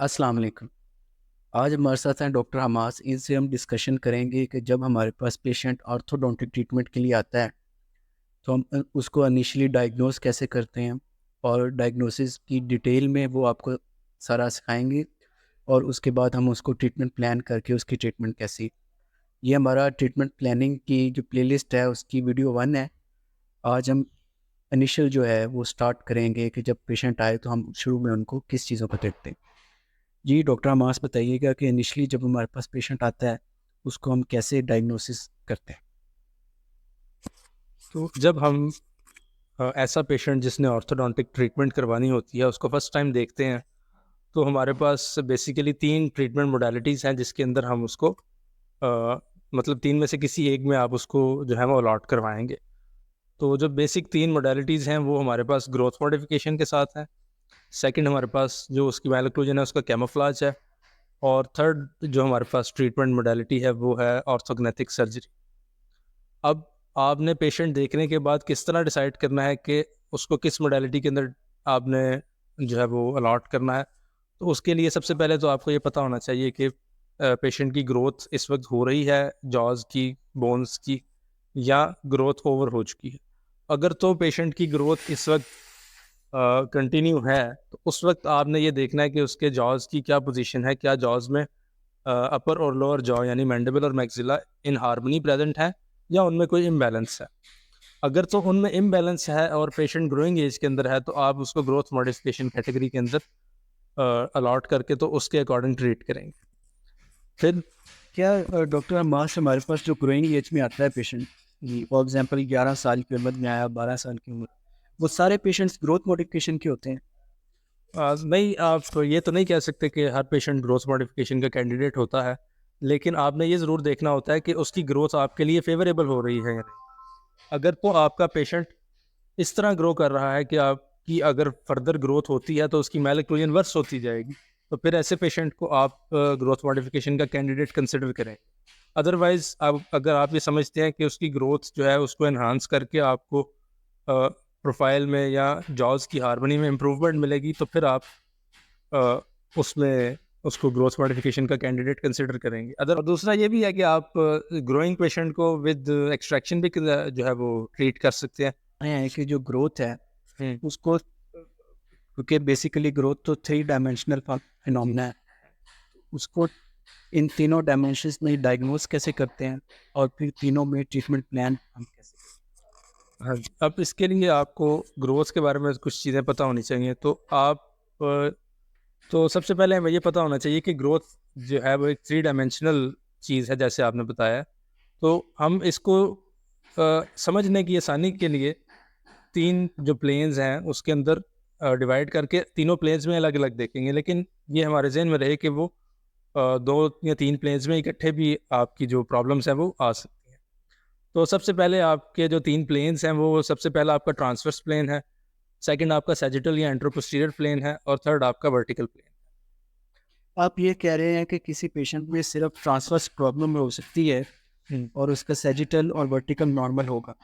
अस्सलाम वालेकुम। आज हमारे साथ हैं डॉक्टर हमास। इनसे हम डिस्कशन करेंगे कि जब हमारे पास पेशेंट ऑर्थोडोंटिक ट्रीटमेंट के लिए आता है तो हम उसको इनिशियली डायग्नोस कैसे करते हैं, और डायग्नोसिस की डिटेल में वो आपको सारा सिखाएंगे। और उसके बाद हम उसको ट्रीटमेंट प्लान करके उसकी ट्रीटमेंट कैसी। ये हमारा ट्रीटमेंट प्लानिंग की जो प्लेलिस्ट है उसकी वीडियो 1 है। आज हम इनिशियल जो है वो स्टार्ट करेंगे कि जब पेशेंट आए तो हम शुरू में उनको किस चीज़ों को देखते हैं। जी, डॉक्टर अमास बताइएगा कि इनिशियली जब हमारे पास पेशेंट आता है, उसको हम कैसे डायग्नोसिस करते हैं? तो जब हम ऐसा पेशेंट जिसने ऑर्थोडोंटिक ट्रीटमेंट करवानी होती है उसको फर्स्ट टाइम देखते हैं, तो हमारे पास बेसिकली 3 ट्रीटमेंट मोडालिटीज़ हैं जिसके अंदर हम उसको मतलब 3 में से किसी एक में आप उसको जो है वो अलॉट करवाएँगे। तो जो बेसिक 3 मोडालिटीज़ हैं वो हमारे पास ग्रोथ मॉडिफ़िकेशन के साथ हैं। सेकंड हमारे पास जो उसकी मायोक्लूजन है उसका कैमोफ्लेज है। और थर्ड जो हमारे पास ट्रीटमेंट मोडालिटी है वो है ऑर्थोग्नेथिक सर्जरी। अब आपने पेशेंट देखने के बाद किस तरह डिसाइड करना है कि उसको किस मोडालिटी के अंदर आपने जो है वो अलॉट करना है। तो उसके लिए सबसे पहले तो आपको ये पता होना चाहिए कि पेशेंट की ग्रोथ इस वक्त हो रही है जॉज की, बोन्स की, या ग्रोथ ओवर हो चुकी है। अगर तो पेशेंट की ग्रोथ इस वक्त कंटिन्यू है तो उस वक्त आपने ये देखना है कि उसके जॉज की क्या पोजीशन है, क्या जॉज में अपर और लोअर जॉ यानी मैंडिबल और मैक्सिला इन हार्मनी प्रेजेंट है या उनमें कोई इम्बैलेंस है। अगर तो उनमें इम्बैलेंस है और पेशेंट ग्रोइंग एज के अंदर है तो आप उसको ग्रोथ मॉडिफिकेशन कैटेगरी के अंदर अलॉट करके तो उसके अकॉर्डिंग ट्रीट करेंगे। फिर क्या डॉक्टर अमास हमारे पास जो ग्रोइंग एज में आता है पेशेंट, फॉर एग्जांपल 11 साल की उम्र में आया, 12 साल की उम्र, वो सारे पेशेंट्स ग्रोथ मॉडिफिकेशन के होते हैं? नहीं, आप ये तो नहीं कह सकते कि हर पेशेंट ग्रोथ मॉडिफिकेशन का कैंडिडेट होता है, लेकिन आपने ये ज़रूर देखना होता है कि उसकी ग्रोथ आपके लिए फेवरेबल हो रही है या नहीं। अगर तो आपका पेशेंट इस तरह ग्रो कर रहा है कि आपकी अगर फर्दर ग्रोथ होती है तो उसकी मैलोक्लूजन वर्स होती जाएगी, तो फिर ऐसे पेशेंट को आप ग्रोथ मॉडिफिकेशन का कैंडिडेट कंसिडर करें। अदरवाइज अब अगर आप ये समझते हैं कि उसकी ग्रोथ जो है उसको एनहांस करके आपको प्रोफाइल में या जॉज की हार्मनी में इम्प्रूवमेंट मिलेगी तो फिर आप अ, उसमें उसको ग्रोथ मॉडिफिकेशन का कैंडिडेट कंसिडर करेंगे। अदर और दूसरा ये भी है कि आप ग्रोइंग पेशेंट को विद एक्सट्रैक्शन भी जो है वो ट्रीट कर सकते हैं। है कि जो ग्रोथ है हम्म। उसको, क्योंकि बेसिकली ग्रोथ तो 3 डायमेंशनल फिनोमेना है, उसको इन तीनों डायमेंशंस में डायग्नोस कैसे करते हैं, और फिर तीनों में ट्रीटमेंट प्लान हम कैसे करते हाँ जी, अब इसके लिए आपको ग्रोथ के बारे में कुछ चीज़ें पता होनी चाहिए। तो आप अ, तो सबसे पहले हमें ये पता होना चाहिए कि ग्रोथ जो है वो एक 3 डायमेंशनल चीज़ है जैसे आपने बताया। तो हम इसको समझने की आसानी के लिए 3 जो प्लेन्स हैं उसके अंदर डिवाइड करके तीनों प्लेन्स में अलग-अलग देखेंगे। लेकिन ये हमारे ज़हन में रहे कि वो 2 या 3 प्लेन्स में इकट्ठे भी आपकी जो प्रॉब्लम्स हैं वो आ सकती हैं। तो सबसे पहले आपके जो 3 प्लेन्स हैं वो सबसे पहला आपका ट्रांसवर्स प्लेन है, सेकंड आपका सैजिटल या एंटेरोपोस्टीरियर प्लेन है और थर्ड आपका वर्टिकल प्लेन। हैं? आप ये कह रहे हैं कि किसी पेशेंट में सिर्फ ट्रांसवर्स प्रॉब्लम हो सकती है हुँ। और उसका सैजिटल और वर्टिकल नॉर्मल होगा,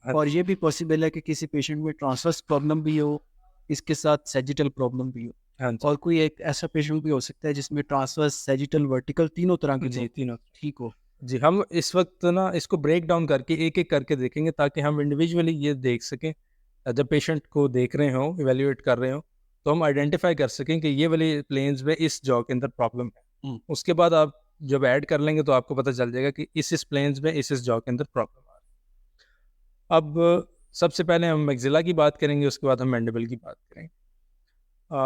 हाँ, और ये भी पॉसिबल है कि किसी पेशेंट में ट्रांसवर्स प्रॉब्लम भी हो, इसके साथ सैजिटल प्रॉब्लम भी हो, हाँ जी। और कोई एक ऐसा पेशेंट भी हो सकता है जिसमें ट्रांसवर्स, सैजिटल, वर्टिकल तीनों तरह की जी, प्रॉब्लम तीनों। ठीक हो। जी, हम इस वक़्त ना इसको ब्रेक डाउन करके एक-एक करके देखेंगे ताकि हम इंडिविजुअली ये देख सकें। जब पेशेंट को देख रहे हों, इवैल्यूएट कर रहे हों, तो हम आइडेंटिफ़ाई कर सकें कि ये वाली प्लेन्स में इस जॉ के अंदर प्रॉब्लम है। हुँ। उसके बाद आप जब ऐड कर लेंगे तो आपको पता चल जाएगा कि इस प्लेन्स में इस जॉ के अंदर प्रॉब्लम आ रही है। अब सबसे पहले हम मैक्सिला की बात करेंगे, उसके बाद हम मैंडिबल की बात करेंगे।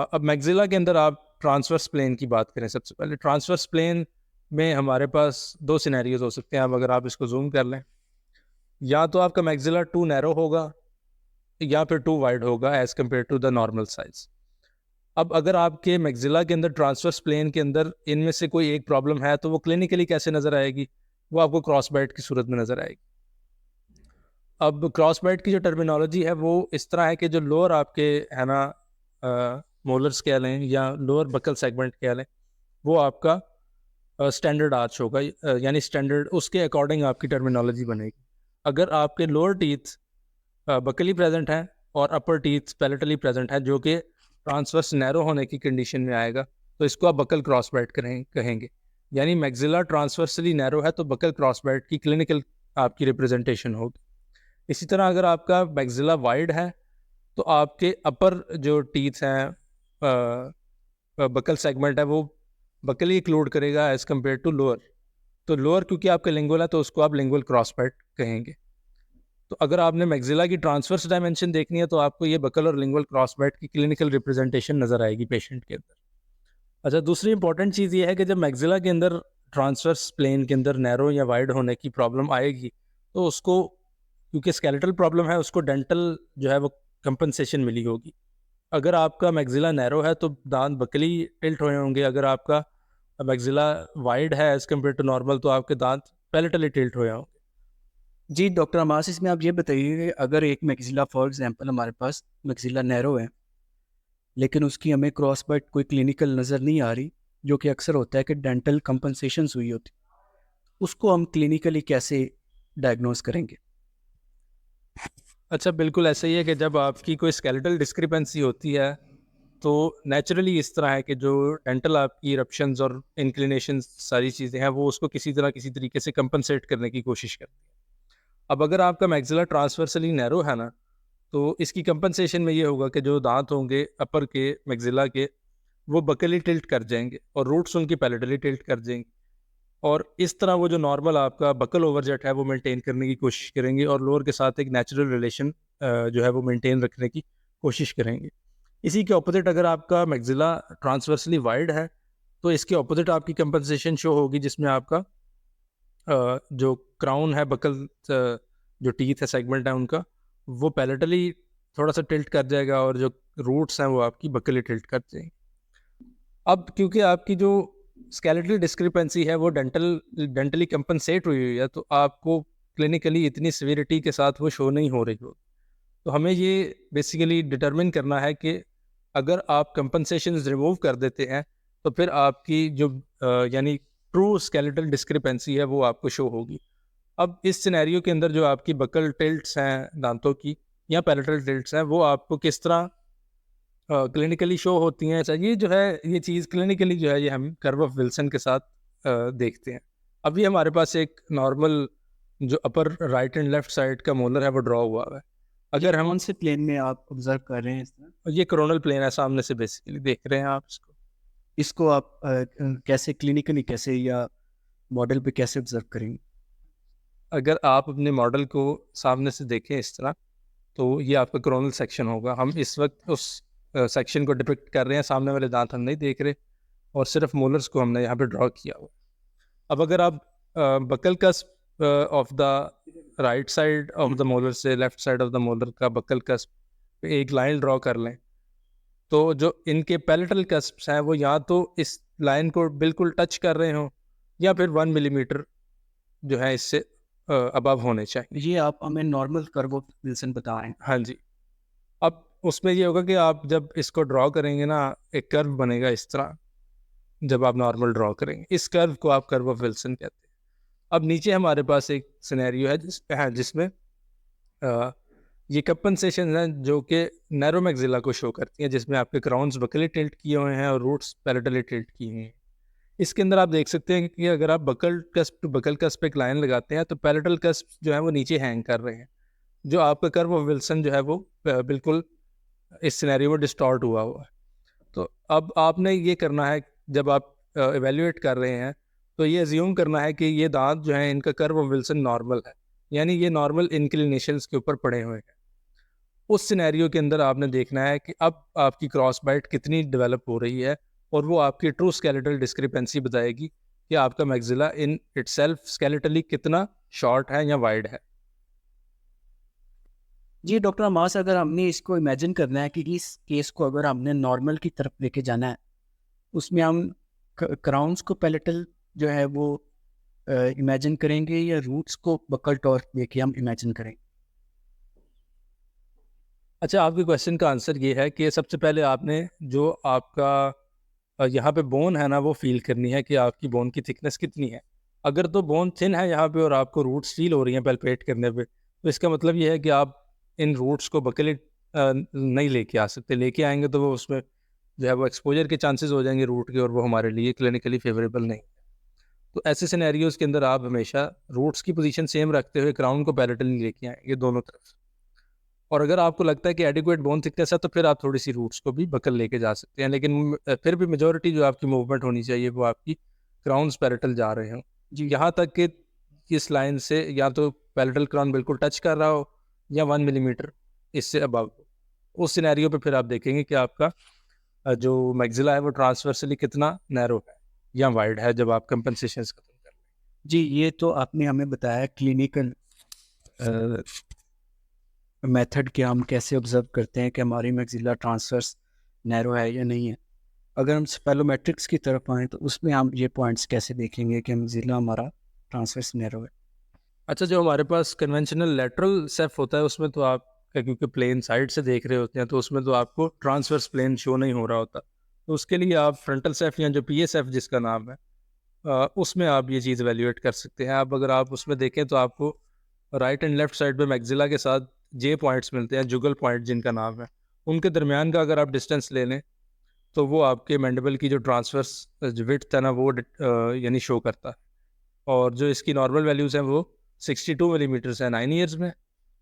अब मैक्सिला के अंदर आप ट्रांसवर्स प्लेन की बात करें सबसे पहले। ट्रांसवर्स प्लेन में हमारे पास 2 सिनेरियोज़ हो सकते हैं। अब अगर आप इसको ज़ूम कर लें, या तो आपका मैक्सिला टू नैरो होगा या फिर टू वाइड होगा as compare to the normal size. अब अगर आपके मैक्सिला के अंदर ट्रांसवर्स प्लेन के अंदर इनमें से कोई एक प्रॉब्लम है तो वो क्लिनिकली कैसे नज़र आएगी? वो आपको क्रॉस बाइट की सूरत में नज़र आएगी। अब क्रॉस बाइट की जो टर्मिनोलॉजी है वो इस तरह है कि जो लोअर आपके है ना मोलर्स कह लें या लोअर बकल सेगमेंट कह लें, वो आपका स्टैंडर्ड आर्च होगा, यानी स्टैंडर्ड उसके अकॉर्डिंग आपकी टर्मिनोलॉजी बनेगी। अगर आपके लोअर टीथ बकली प्रेजेंट हैं और अपर टीथ पैलेटली प्रेजेंट है जो कि ट्रांसवर्स नैरो होने की कंडीशन में आएगा, तो इसको आप बकल क्रॉसबाइट कहेंगे। यानी मैक्सिला ट्रांसवर्सली नैरो है तो बकल क्रॉसबाइट की क्लिनिकल आपकी रिप्रेजेंटेशन होगी। इसी तरह अगर आपका मैक्सिला वाइड है तो आपके अपर जो टीथ हैं, बकल सेगमेंट है, वो बकल ही इंक्लूड करेगा एज कम्पेयर टू लोअर। तो लोअर क्योंकि आपका लिंगुअल है तो उसको आप लिंगुअल क्रॉसबाइट कहेंगे। तो अगर आपने मैक्सिला की ट्रांसवर्स डायमेंशन देखनी है तो आपको ये बकल और लिंगुअल क्रॉसबाइट की क्लिनिकल रिप्रेजेंटेशन नजर आएगी पेशेंट के अंदर। अच्छा, दूसरी इंपॉर्टेंट चीज़ ये है कि जब मैक्सिला के अंदर ट्रांसवर्स प्लेन के अंदर नैरो या वाइड होने की प्रॉब्लम आएगी तो उसको, क्योंकि स्केलेटल प्रॉब्लम है, उसको डेंटल जो है वो कंपनसेशन मिली होगी। अगर आपका मैक्सिला नैरो है तो दांत बकली टिल्ट हुए होंगे, अगर आपका मैक्सिला वाइड है एज कम्पेयर टू नॉर्मल तो आपके दांत पैलेटली टिल्ट हुए होंगे। जी डॉक्टर अमास, इसमें आप ये बताइए कि अगर एक मैक्सिला फॉर एग्जांपल हमारे पास मैक्सिला नैरो है लेकिन उसकी हमें क्रॉस बाइट कोई क्लिनिकल नज़र नहीं आ रही, जो कि अक्सर होता है कि डेंटल कंपनसेशंस हुई होती, उसको हम क्लिनिकली कैसे डायग्नोस करेंगे? अच्छा, बिल्कुल ऐसा ही है कि जब आपकी कोई स्केलेटल डिस्क्रिपेंसी होती है तो नेचुरली इस तरह है कि जो डेंटल आपकी इरप्शंस और इंक्लिनेशंस सारी चीज़ें हैं वो उसको किसी तरीके से कंपनसेट करने की कोशिश करती हैं। अब अगर आपका मैक्सिला ट्रांसवर्सली नैरो है ना, तो इसकी कंपनसेशन में ये होगा कि जो दांत होंगे अपर के मैक्सिला के वो बकली टिल्ट कर जाएंगे और रूट्स उनकी पैलेटली टिल्ट कर जाएंगे, और इस तरह वो जो नॉर्मल आपका बकल ओवरजेट है वो मेंटेन करने की कोशिश करेंगे और लोअर के साथ एक नेचुरल रिलेशन जो है वो मेंटेन रखने की कोशिश करेंगे। इसी के ऑपोजिट अगर आपका मैक्सिला ट्रांसवर्सली वाइड है तो इसके ऑपोजिट आपकी कंपनसेशन शो होगी, जिसमें आपका जो क्राउन है, बकल जो टीथ है, सेगमेंट है उनका, वो पैलेटली थोड़ा सा टिल्ट कर जाएगा और जो रूट्स हैं वो आपकी बकली टिल्ट कर जाएंगे। अब क्योंकि आपकी जो स्केलेटल डिस्क्रिपेंसी है वो डेंटली कंपनसेट हुई है तो आपको क्लिनिकली इतनी सिविरिटी के साथ वो शो नहीं हो रही हो। तो हमें ये बेसिकली डिटरमिन करना है कि अगर आप कंपनसेशन रिमूव कर देते हैं तो फिर आपकी जो यानी ट्रू स्केलेटल डिस्क्रिपेंसी है वो आपको शो होगी। अब इस सिनेरियो के अंदर जो आपकी बकल टिल्ट्स हैं दांतों की या पैलेटल टिल्ट्स हैं वो आपको किस तरह क्लिनिकली शो होती हैं। अच्छा, ये जो है ये चीज़ क्लिनिकली जो है ये हम कर्व ऑफ विल्सन के साथ देखते हैं। अभी हमारे पास एक नॉर्मल जो upper right and left side का मोलर है वो ड्रॉ हुआ है। अगर हम कौन से प्लेन में आप ऑब्जर्व कर रहे हैं इस तरह? ये कोरोनल प्लेन है, सामने से बेसिकली देख रहे हैं आप इसको आप कैसे क्लिनिकली कैसे या मॉडल पे कैसे ऑब्जर्व करेंगे? अगर आप अपने मॉडल को सामने से देखें इस तरह तो ये आपका कोरोनल सेक्शन होगा। हम इस वक्त उस सेक्शन को डिपिक्ट कर रहे हैं, सामने वाले दांत हम नहीं देख रहे और सिर्फ मोलर्स को हमने यहाँ पे ड्रॉ किया हुआ। अब अगर आप buccal cusp of the right side of the molar से left side of the molar का बकल कस्प पे एक लाइन ड्रॉ कर लें तो जो इनके पैलेटल कस्प्स हैं वो या तो इस लाइन को बिल्कुल टच कर रहे हों या फिर 1 मिलीमीटर जो है इससे अबव होने चाहिए। ये आप हमें नॉर्मल कर्व ऑफ विल्सन बता रहे हैं। हाँ जी। अब उसमें ये होगा कि आप जब इसको ड्रॉ करेंगे ना, एक कर्व बनेगा इस तरह। जब आप नॉर्मल ड्रॉ करेंगे इस कर्व को आप कर्व ऑफ विल्सन कहते हैं। अब नीचे हमारे पास एक सिनेरियो है जिसमें ये कंपनसेशन हैं जो कि नैरो मैक्सिला को शो करती हैं, जिसमें आपके क्राउन्स बकली टिल्ट किए हुए हैं और रूट्स पैलेटली टिल्ट किए हुए हैं। इसके अंदर आप देख सकते हैं कि अगर आप buccal cusp to buccal cusp पे एक लाइन लगाते हैं तो पैलेटल कस्प जो है वो नीचे हैंग कर रहे हैं। जो आपका कर्व ऑफ विल्सन जो है वो बिल्कुल इस सिनेरियो में डिस्टॉर्ट हुआ है। तो अब आपने ये करना है, जब आप एवेल्युएट कर रहे हैं तो ये अज्यूम करना है कि ये दांत जो है इनका कर्व ऑफ विल्सन नॉर्मल है, यानी ये नॉर्मल इंक्लिनेशंस के ऊपर पड़े हुए हैं। उस सिनेरियो के अंदर आपने देखना है कि अब आपकी क्रॉस बाइट कितनी डेवलप हो रही है और वो आपकी ट्रू स्केलेटल डिस्क्रिपेंसी बताएगी कि आपका मैक्सिला इन इटसेल्फ स्केलेटली कितना शॉर्ट है या वाइड है। जी डॉक्टर अमास, अगर हमने इसको इमेजिन करना है कि इस केस को अगर हमने नॉर्मल की तरफ लेके जाना है, उसमें हम क्राउन्स को पैलेटल जो है वो इमेजिन करेंगे या रूट्स को बकल टॉर्क लेके हम इमेजिन करेंगे? अच्छा, आपके क्वेश्चन का आंसर ये है कि सबसे पहले आपने जो आपका यहाँ पे बोन है ना वो फील करनी है कि आपकी बोन की थिकनेस कितनी है। अगर तो बोन थिन है यहाँ पे और आपको रूट्स फील हो रही हैं पैल्पेट करने पे, तो इसका मतलब ये है कि आप इन रूट्स को बकले नहीं लेके आ सकते। लेके आएंगे तो वो उसमें जो है वो एक्सपोजर के चांसेस हो जाएंगे रूट के, और वो हमारे लिए क्लिनिकली फेवरेबल नहीं। तो ऐसे सिनेरियोज के अंदर आप हमेशा रूट्स की पोजीशन सेम रखते हुए क्राउन को पैरेलली लेके आएंगे दोनों तरफ। और अगर आपको लगता है कि एडिक्वेट बोन थिकनेस है तो फिर आप थोड़ी सी रूट्स को भी बकल लेके जा सकते हैं, लेकिन फिर भी मेजोरिटी जो आपकी मूवमेंट होनी चाहिए वो आपकी क्राउन्स पैरेटल जा रहे हों जी, यहाँ तक कि इस लाइन से या तो पैरेटल क्राउन बिल्कुल टच कर रहा हो या 1 मिलीमीटर इससे अबव। उस सिनेरियो पे फिर आप देखेंगे कि आपका जो मैक्सिला है वो ट्रांसवर्सली कितना नैरो है या वाइड है जब आप कंपनसेशन खत्म कर लें। जी, ये तो आपने हमें बताया क्लिनिकल मेथड कि हम कैसे ऑब्जर्व करते हैं कि हमारी मैक्सिला ट्रांसवर्स नैरो है या नहीं है। अगर हम स्पेलोमेट्रिक्स की तरफ आएँ तो उसमें हम ये पॉइंट्स कैसे देखेंगे कि मैक्सिला हमारा ट्रांसवर्स नैरो है? अच्छा, जो हमारे पास कन्वेंशनल लेटरल सेफ होता है उसमें तो आप क्योंकि प्लेन साइड से देख रहे होते हैं तो उसमें तो आपको ट्रांसवर्स प्लेन शो नहीं हो रहा होता, तो उसके लिए आप फ्रंटल सेफ या जो पीएसएफ जिसका नाम है उसमें आप ये चीज़ एवेल्यूएट कर सकते हैं। आप अगर आप उसमें देखें तो आपको राइट एंड लेफ्ट साइड पे मैक्सिला के साथ जे पॉइंट्स मिलते हैं, जुगल पॉइंट जिनका नाम है, उनके दरमियान का अगर आप डिस्टेंस ले लें तो वो आपके मैंडिबल की जो ट्रांसवर्स विड्थ है ना वो यानी शो करता है। और जो इसकी नॉर्मल वैल्यूज़ हैं वो 62 मिलीमीटर है 9 ईयर्स में,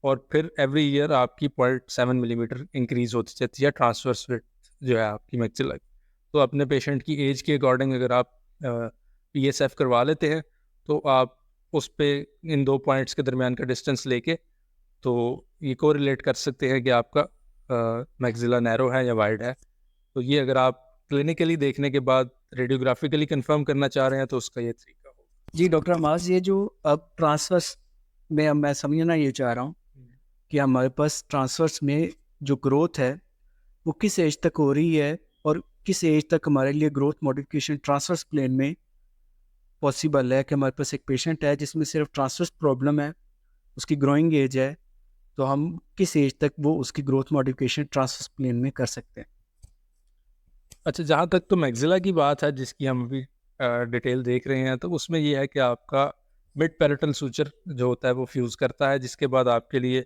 और फिर एवरी ईयर आपकी 0.7 मिलीमीटर इंक्रीज होती जाती है ट्रांसवर्स विड्थ जो है आपकी मैक्सिला की। तो अपने पेशेंट की एज के अकॉर्डिंग अगर आप पीएसएफ करवा लेते हैं तो आप उस पे इन 2 पॉइंट्स के दरमियान का डिस्टेंस लेके तो ये को रिलेट कर सकते हैं कि आपका मैक्सिला नैरो है या वाइड है। तो ये अगर आप क्लिनिकली देखने के बाद रेडियोग्राफिकली कंफर्म करना चाह रहे हैं तो उसका ये तरीका होगा। जी डॉक्टर हमास, ये जो अब ट्रांसवर्स में अब मैं समझना ये चाह रहा हूँ कि हमारे पास ट्रांसवर्स में जो ग्रोथ है वो किस एज तक हो रही है और किस एज तक हमारे लिए ग्रोथ मॉडिफिकेशन ट्रांसवर्स प्लेन में पॉसिबल है। कि हमारे पास एक पेशेंट है जिसमें सिर्फ ट्रांसवर्स प्रॉब्लम है, उसकी ग्रोइंग एज है, तो हम किस एज तक वो उसकी ग्रोथ मॉडिफिकेशन ट्रांसवर्स प्लेन में कर सकते हैं? अच्छा, जहाँ तक तो मैक्सिला की बात है जिसकी हम अभी डिटेल देख रहे हैं, तो उसमें ये है कि आपका मिड पैरेटल सूचर जो होता है वो फ्यूज़ करता है, जिसके बाद आपके लिए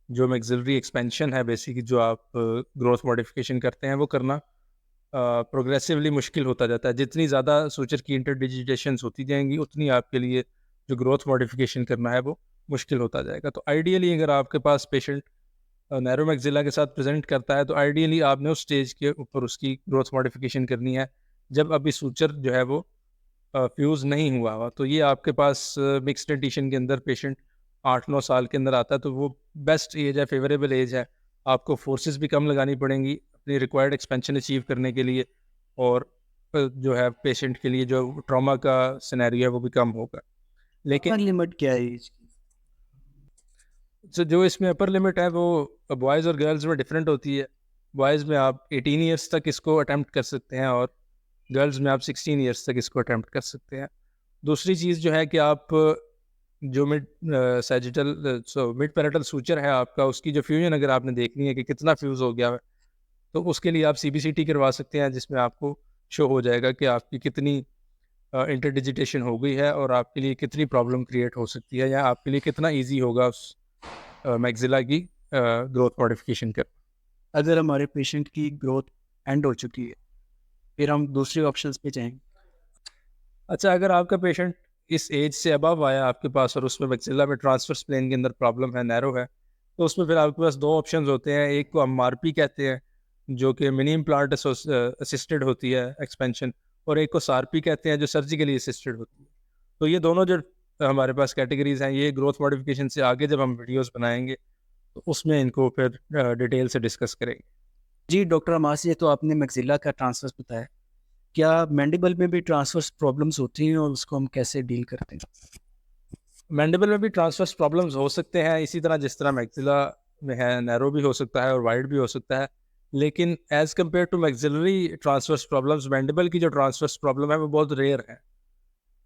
जो मैक्सिलरी एक्सपेंशन है बेसिकली जो आप ग्रोथ मॉडिफिकेशन करते हैं वो करना प्रोग्रेसिवली मुश्किल होता जाता है। जितनी ज़्यादा सूचर की इंटरडिजिटेशंस होती जाएंगी उतनी आपके लिए जो ग्रोथ मॉडिफिकेशन करना है वो मुश्किल होता जाएगा। तो आइडियली अगर आपके पास पेशेंट नैरो मैक्सिला के साथ प्रेजेंट करता है तो आइडियली आपने उस स्टेज के ऊपर उसकी ग्रोथ मॉडिफिकेशन करनी है जब अभी सूचर जो है वो फ्यूज़ नहीं हुआ हुआ। तो ये आपके पास मिक्स्ड डेंटिशन के अंदर पेशेंट 8-9 साल के अंदर आता है तो वो बेस्ट एज है, फेवरेबल एज है। आपको फोर्सेस भी कम लगानी पड़ेंगी अपनी रिक्वायर्ड एक्सपेंशन अचीव करने के लिए, और जो है पेशेंट के लिए जो ट्रॉमा का सिनेरियो है वो भी कम होगा। लेकिन लिमिट क्या है एज की? जो इसमें अपर लिमिट है वो बॉयज़ और गर्ल्स में डिफरेंट होती है। बॉयज़ में आप 18 ईयर्स तक इसको अटैम्प्ट कर सकते हैं और गर्ल्स में आप 16 ईयर्स तक इसको अटैम्प्ट कर सकते हैं। दूसरी चीज़ जो है कि आप जो मिड पैरेटल सूचर है आपका, उसकी जो फ्यूजन अगर आपने देखनी है कि कितना फ्यूज़ हो गया है तो उसके लिए आप सीबीसीटी करवा सकते हैं, जिसमें आपको शो हो जाएगा कि आपकी कितनी इंटरडिजिटेशन हो गई है और आपके लिए कितनी प्रॉब्लम क्रिएट हो सकती है या आपके लिए कितना ईजी होगा उस मैक्सिला की ग्रोथ मॉडिफिकेशन कर। अगर हमारे पेशेंट की ग्रोथ एंड हो चुकी है फिर हम दूसरे ऑप्शंस पे जाएंगे। अच्छा, अगर आपका पेशेंट इस एज से अबव आया आपके पास और उसमें मैक्सिला में ट्रांसवर्स प्लेन के अंदर प्रॉब्लम है, नैरो है, तो उसमें फिर आपके पास 2 ऑप्शंस होते हैं। एक को हम आरपी कहते हैं जो कि मिनी इम्प्लांट असिस्टेड होती है एक्सपेंशन, और एक को सारपी कहते हैं जो सर्जिकली असिस्टेड होती है। तो ये दोनों जो हमारे पास कैटेगरीज हैं, ये ग्रोथ मॉडिफिकेशन से आगे जब हम वीडियोस बनाएंगे तो उसमें इनको फिर डिटेल से डिस्कस करेंगे। जी डॉक्टर अमास, ये तो आपने मैक्सिला का ट्रांसवर्स बताया, क्या मैंडिबल में भी ट्रांसवर्स प्रॉब्लम्स होती हैं और उसको हम कैसे डील करते हैं? मैंडिबल में भी ट्रांसवर्स प्रॉब्लम्स हो सकते हैं, इसी तरह जिस तरह मैक्सिला में है, नैरो भी हो सकता है और वाइड भी हो सकता है। लेकिन as compare to maxillary transverse problems, mandible की जो ट्रांसवर्स प्रॉब्लम है वो बहुत रेयर है।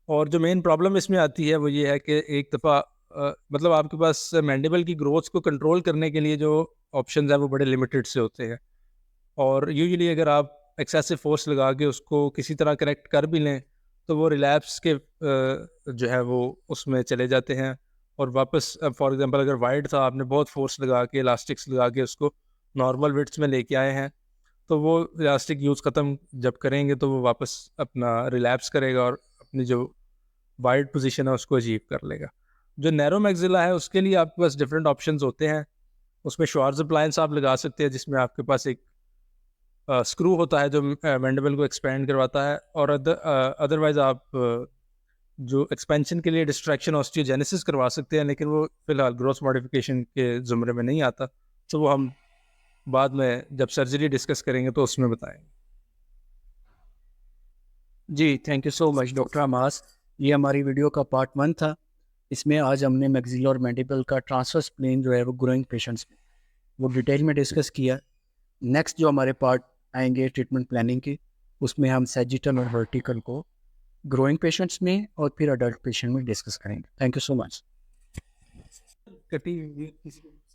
और जो मेन प्रॉब्लम इसमें आती है वो ये है कि एक दफ़ा मतलब आपके पास मैंडिबल की ग्रोथ को कंट्रोल करने के लिए जो ऑप्शंस हैं वो बड़े लिमिटेड से होते हैं, और यूजुअली अगर आप एक्सेसिव फोर्स लगा के उसको किसी तरह करेक्ट कर भी लें तो वो रिलैप्स के जो है वो उसमें चले जाते हैं और वापस फॉर एग्जांपल अगर वाइड था, आपने बहुत फोर्स लगा के इलास्टिक्स लगा के उसको नॉर्मल विड्थ में लेके आए हैं, तो वो इलास्टिक यूज़ ख़त्म जब करेंगे तो वो वापस अपना रिलैप्स करेगा और अपनी जो वाइड पोजीशन है उसको अचीव कर लेगा। जो नैरो मैक्सिला है उसके लिए आपके पास डिफरेंट ऑप्शंस होते हैं। उसमें श्वार्ट्ज़ अप्लायंस आप लगा सकते हैं जिसमें आपके पास एक स्क्रू होता है जो मैंडिबल को एक्सपेंड करवाता है, और अदरवाइज आप जो एक्सपेंशन के लिए डिस्ट्रैक्शन ऑस्टियोजेनेसिस करवा सकते हैं, लेकिन वो फिलहाल ग्रोथ मॉडिफिकेशन के ज़ुमरे में नहीं आता। तो वो हम बाद में जब सर्जरी डिस्कस करेंगे तो उसमें बताएंगे। जी, thank you so much doctor हमास। ये हमारी वीडियो का पार्ट 1 था। इसमें आज हमने मैक्सिलर और मैंडिबल का ट्रांसवर्स प्लेन जो है वो ग्रोइंग पेशेंट्स में वो डिटेल में डिस्कस किया। नेक्स्ट जो हमारे पार्ट आएंगे ट्रीटमेंट प्लानिंग के, उसमें हम सैजिटल और वर्टिकल को ग्रोइंग पेशेंट्स में और फिर अडल्ट पेशेंट में डिस्कस करेंगे। Thank you so much.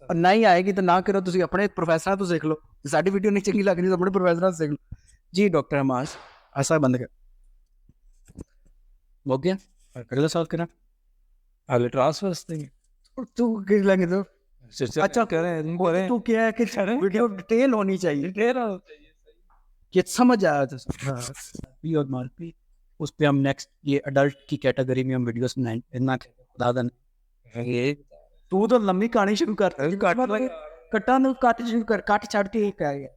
नहीं आएगी तो ना करो, तुम अपने प्रोफेसर तो सीख लो। साड़ी वीडियो नहीं चंगी लग रही तो अपने प्रोफेसर सीख लो। जी डॉक्टर हमास, ऐसा बंद कर हो गया। अगला सवाल करा अगले ट्रांसफर्स देंगे। तू किस लगे तो अच्छा करें तू क्या है कि वीडियो डिटेल होनी चाहिए, ये समझ आया तो पी और मार पी। उस पे हम नेक्स्ट ये अडल्ट की कैटेगरी में हम वीडियोस बनाएंगे ना। दादा ये तू तो लंबी कहानी शुरू कर, कट्टा कट शुरू कर, कट छाड़ के क्या है